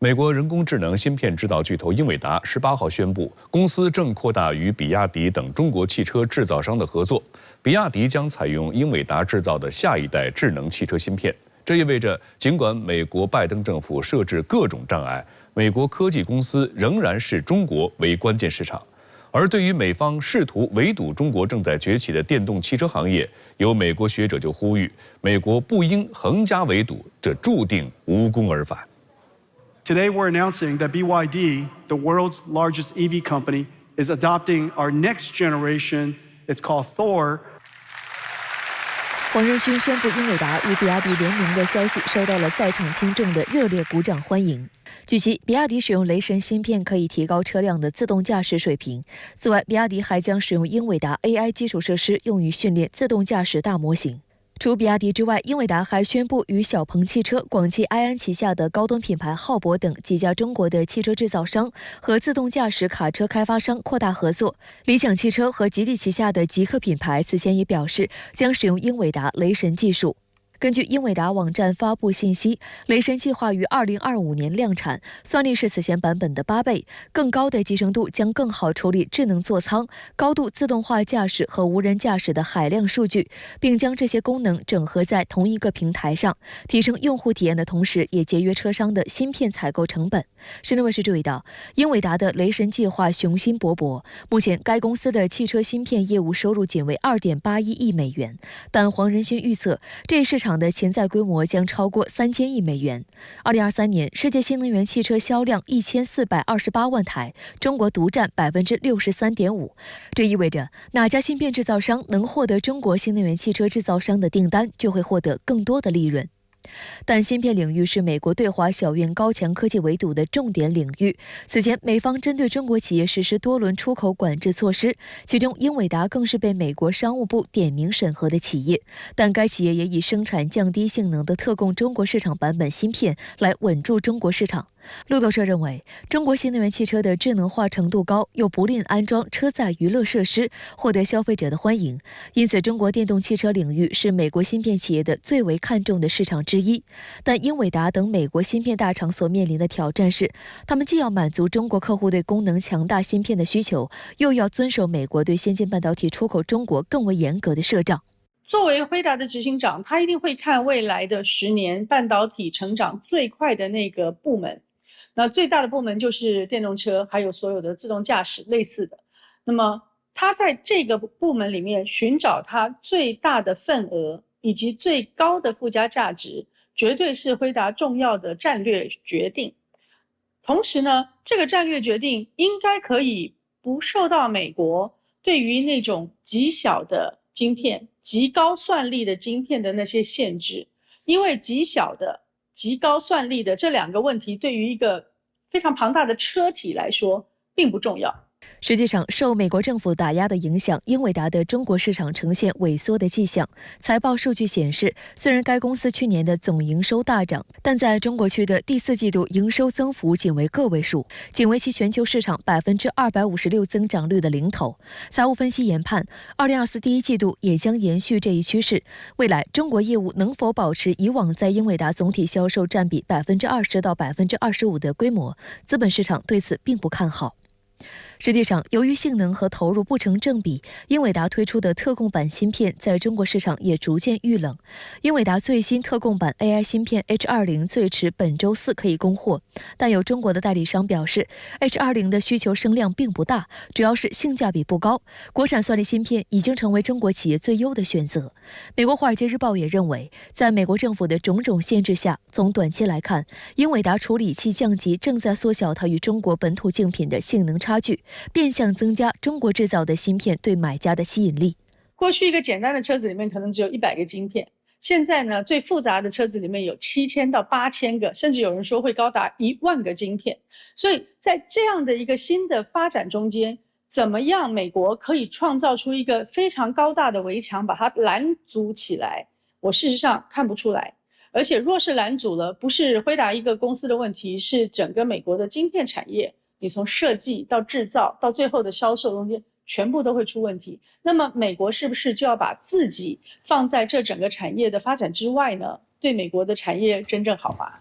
美国人工智能芯片制造巨头英伟达18号宣布，公司正扩大与比亚迪等中国汽车制造商的合作。比亚迪将采用英伟达制造的下一代智能汽车芯片。这意味着，尽管美国拜登政府设置各种障碍，美国科技公司仍然视中国为关键市场。而对于美方试图围堵中国正在崛起的电动汽车行业，有美国学者就呼吁，美国不应横加围堵，这注定无功而返。Today, we're announcing that BYD, the world's largest EV company, is adopting our next generation. It's called Thor. 黄仁勋宣布英伟达与比亚迪联名的消息受到了在场听众的热烈鼓掌欢迎。据悉，比亚迪使用雷神芯片可以提高车辆的自动驾驶水平。此外，比亚迪还将使用英伟达 AI 基础设施用于训练自动驾驶大模型。除比亚迪之外，英伟达还宣布与小鹏汽车、广汽埃安旗下的高端品牌浩博等几家中国的汽车制造商和自动驾驶卡车开发商扩大合作。理想汽车和吉利旗下的极客品牌此前也表示将使用英伟达雷神技术。根据英伟达网站发布信息，雷神计划于2025年量产，算力是此前版本的8倍，更高的集成度将更好处理智能座舱、高度自动化驾驶和无人驾驶的海量数据，并将这些功能整合在同一个平台上，提升用户体验的同时，也节约车商的芯片采购成本。深圳卫视注意到，英伟达的雷神计划雄心勃勃，目前该公司的汽车芯片业务收入仅为2.81亿美元，但黄仁勋预测这一市场的潜在规模将超过3000亿美元。2023年，世界新能源汽车销量1428万台，中国独占63.5%。这意味着哪家芯片制造商能获得中国新能源汽车制造商的订单，就会获得更多的利润。但芯片领域是美国对华小院高强科技围堵的重点领域。此前，美方针对中国企业实施多轮出口管制措施，其中英伟达更是被美国商务部点名审核的企业。但该企业也以生产降低性能的特供中国市场版本芯片来稳住中国市场。路透社认为，中国新能源汽车的智能化程度高，又不吝安装车载娱乐设施，获得消费者的欢迎。因此，中国电动汽车领域是美国芯片企业的最为看重的市场之一。但英伟达等美国芯片大厂所面临的挑战是，他们既要满足中国客户对功能强大芯片的需求，又要遵守美国对先进半导体出口中国更为严格的设障。作为辉达的执行长，他一定会看未来的10年半导体成长最快的那个部门。那最大的部门就是电动车，还有所有的自动驾驶类似的。那么他在这个部门里面寻找他最大的份额以及最高的附加价值，绝对是辉达重要的战略决定。同时呢，这个战略决定应该可以不受到美国对于那种极小的晶片、极高算力的晶片的那些限制，因为极小的、极高算力的这2个问题，对于一个非常庞大的车体来说并不重要。实际上，受美国政府打压的影响，英伟达的中国市场呈现萎缩的迹象。财报数据显示，虽然该公司去年的总营收大涨，但在中国区的第4季度营收增幅仅为个位数，仅为其全球市场256%增长率的零头。财务分析研判，2024第1季度也将延续这一趋势。未来中国业务能否保持以往在英伟达总体销售占比20%到25%的规模，资本市场对此并不看好。实际上，由于性能和投入不成正比，英伟达推出的特供版芯片在中国市场也逐渐遇冷。英伟达最新特供版 AI 芯片 H20 最迟本周4可以供货，但有中国的代理商表示 H20 的需求声量并不大，主要是性价比不高，国产算力芯片已经成为中国企业最优的选择。美国《华尔街日报》也认为，在美国政府的种种限制下，从短期来看，英伟达处理器降级正在缩小它与中国本土竞品的性能差距，变相增加中国制造的芯片对买家的吸引力。过去一个简单的车子里面可能只有100个晶片，现在呢，最复杂的车子里面有7000到8000个，甚至有人说会高达1万个晶片。所以在这样的一个新的发展中间，怎么样美国可以创造出一个非常高大的围墙把它拦阻起来，我事实上看不出来。而且若是拦阻了，不是辉达一个公司的问题，是整个美国的晶片产业，你从设计到制造到最后的销售中间全部都会出问题。那么美国是不是就要把自己放在这整个产业的发展之外呢？对美国的产业真正好吗？